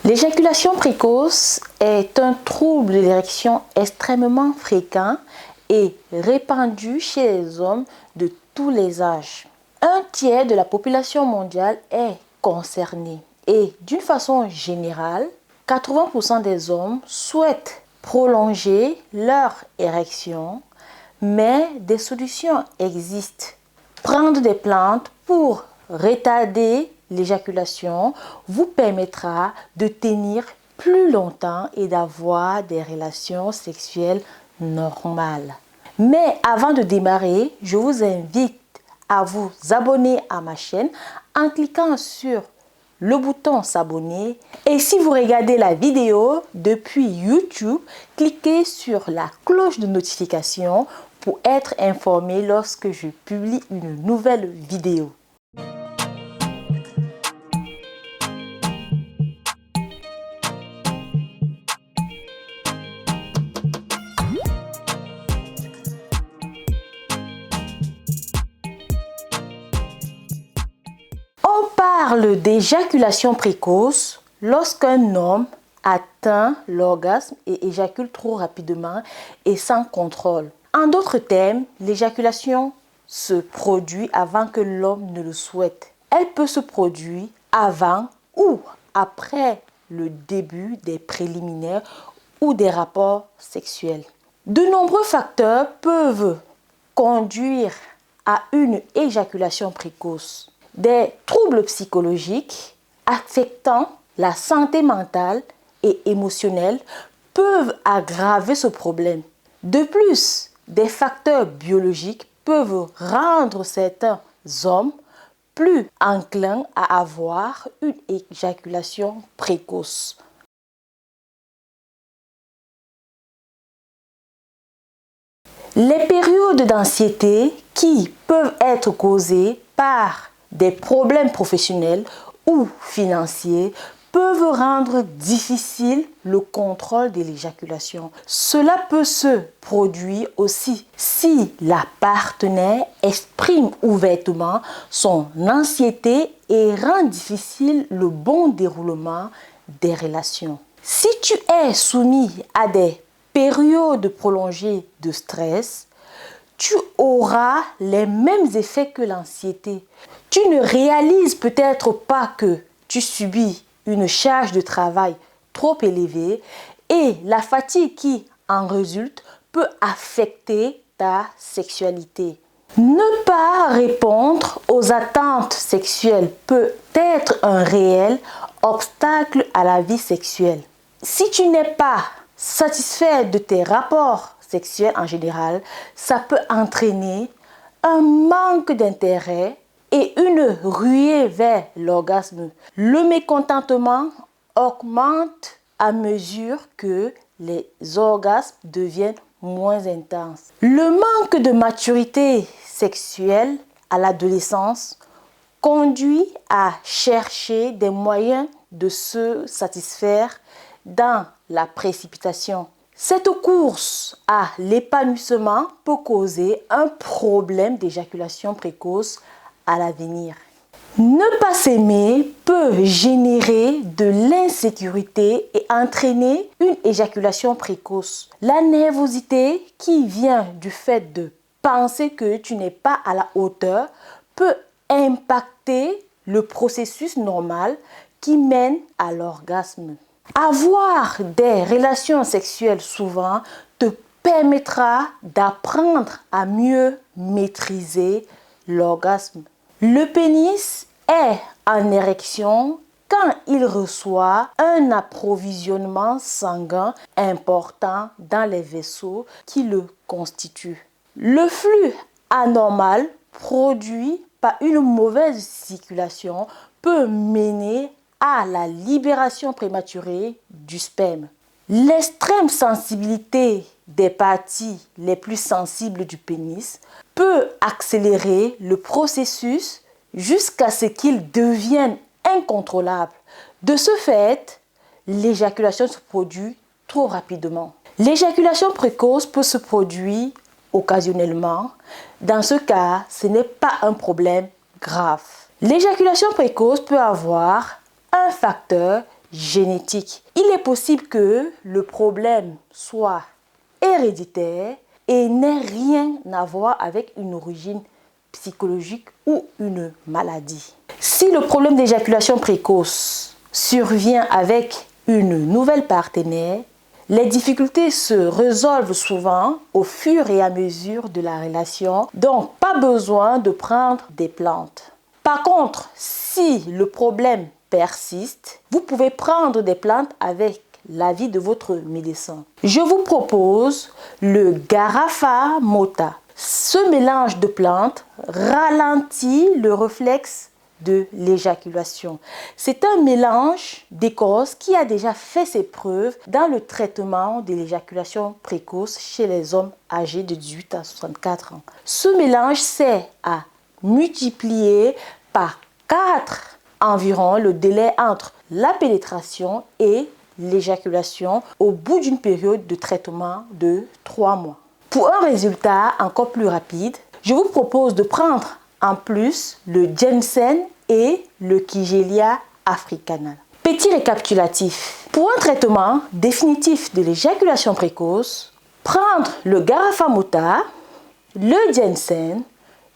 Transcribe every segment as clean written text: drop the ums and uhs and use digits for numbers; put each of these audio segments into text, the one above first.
L'éjaculation précoce est un trouble de l'érection extrêmement fréquent et répandu chez les hommes de tous les âges. Un tiers de la population mondiale est concerné et d'une façon générale, 80% des hommes souhaitent prolonger leur érection, mais des solutions existent. Prendre des plantes pour retarder l'éjaculation vous permettra de tenir plus longtemps et d'avoir des relations sexuelles normales. Mais avant de démarrer, je vous invite à vous abonner à ma chaîne en cliquant sur le bouton s'abonner, et si vous regardez la vidéo depuis YouTube, cliquez sur la cloche de notification pour être informé lorsque je publie une nouvelle vidéo. On parle d'éjaculation précoce lorsqu'un homme atteint l'orgasme et éjacule trop rapidement et sans contrôle. En d'autres termes, l'éjaculation se produit avant que l'homme ne le souhaite. Elle peut se produire avant ou après le début des préliminaires ou des rapports sexuels. De nombreux facteurs peuvent conduire à une éjaculation précoce. Des troubles psychologiques affectant la santé mentale et émotionnelle peuvent aggraver ce problème. De plus, des facteurs biologiques peuvent rendre certains hommes plus enclins à avoir une éjaculation précoce. Les périodes d'anxiété qui peuvent être causées par des problèmes professionnels ou financiers peuvent rendre difficile le contrôle de l'éjaculation. Cela peut se produire aussi si la partenaire exprime ouvertement son anxiété et rend difficile le bon déroulement des relations. Si tu es soumis à des périodes prolongées de stress, tu auras les mêmes effets que l'anxiété. Tu ne réalises peut-être pas que tu subis une charge de travail trop élevée et la fatigue qui en résulte peut affecter ta sexualité. Ne pas répondre aux attentes sexuelles peut être un réel obstacle à la vie sexuelle. Si tu n'es pas satisfait de tes rapports sexuels en général, ça peut entraîner un manque d'intérêt et une ruée vers l'orgasme. Le mécontentement augmente à mesure que les orgasmes deviennent moins intenses. Le manque de maturité sexuelle à l'adolescence conduit à chercher des moyens de se satisfaire dans la précipitation. Cette course à l'épanouissement peut causer un problème d'éjaculation précoce à l'avenir. Ne pas s'aimer peut générer de l'insécurité et entraîner une éjaculation précoce. La nervosité qui vient du fait de penser que tu n'es pas à la hauteur peut impacter le processus normal qui mène à l'orgasme. Avoir des relations sexuelles souvent te permettra d'apprendre à mieux maîtriser l'orgasme. Le pénis est en érection quand il reçoit un approvisionnement sanguin important dans les vaisseaux qui le constituent. Le flux anormal produit par une mauvaise circulation peut mener à la libération prématurée du sperme. L'extrême sensibilité des parties les plus sensibles du pénis peut accélérer le processus jusqu'à ce qu'il devienne incontrôlable. De ce fait, l'éjaculation se produit trop rapidement. L'éjaculation précoce peut se produire occasionnellement. Dans ce cas, ce n'est pas un problème grave. L'éjaculation précoce peut avoir un facteur génétique. Il est possible que le problème soit héréditaire et n'ait rien à voir avec une origine psychologique ou une maladie. Si le problème d'éjaculation précoce survient avec une nouvelle partenaire, les difficultés se résolvent souvent au fur et à mesure de la relation, donc pas besoin de prendre des plantes. Par contre, si le problème persiste, vous pouvez prendre des plantes avec l'avis de votre médecin. Je vous propose le Garafa Mota. Ce mélange de plantes ralentit le réflexe de l'éjaculation. C'est un mélange d'écorce qui a déjà fait ses preuves dans le traitement de l'éjaculation précoce chez les hommes âgés de 18 à 64 ans. Ce mélange sert à multiplier par 4 environ le délai entre la pénétration et l'éjaculation au bout d'une période de traitement de 3 mois. Pour un résultat encore plus rapide, je vous propose de prendre en plus le ginseng et le Kigelia africana. Petit récapitulatif. Pour un traitement définitif de l'éjaculation précoce, prendre le Garafa Mota, le ginseng,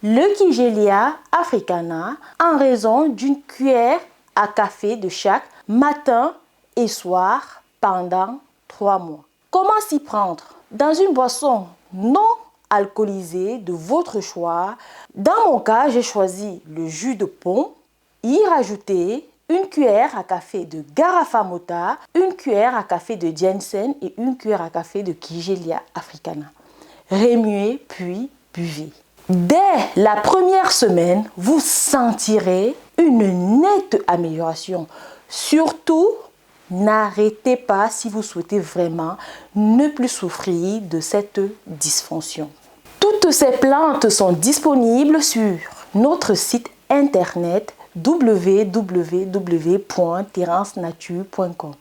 le Kigelia africana en raison d'une cuillère à café de chaque matin et soir pendant 3 mois. Comment s'y prendre? Dans une boisson non alcoolisée de votre choix. Dans mon cas, j'ai choisi le jus de pomme. Y rajouter une cuillère à café de Garafa Mota, une cuillère à café de ginseng et une cuillère à café de Kigelia africana. Remuez puis buvez. Dès la première semaine, vous sentirez une nette amélioration. Surtout, n'arrêtez pas si vous souhaitez vraiment ne plus souffrir de cette dysfonction. Toutes ces plantes sont disponibles sur notre site internet www.terencenature.com.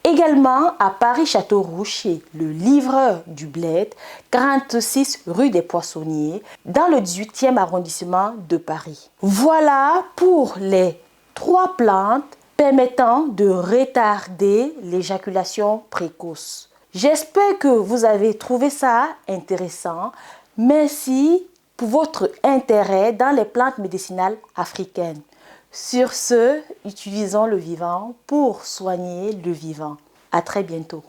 Également à Paris-Châteauroux chez le livreur du bled, 46 rue des Poissonniers, dans le 18e arrondissement de Paris. Voilà pour les 3 plantes permettant de retarder l'éjaculation précoce. J'espère que vous avez trouvé ça intéressant. Merci pour votre intérêt dans les plantes médicinales africaines. Sur ce, utilisons le vivant pour soigner le vivant. À très bientôt.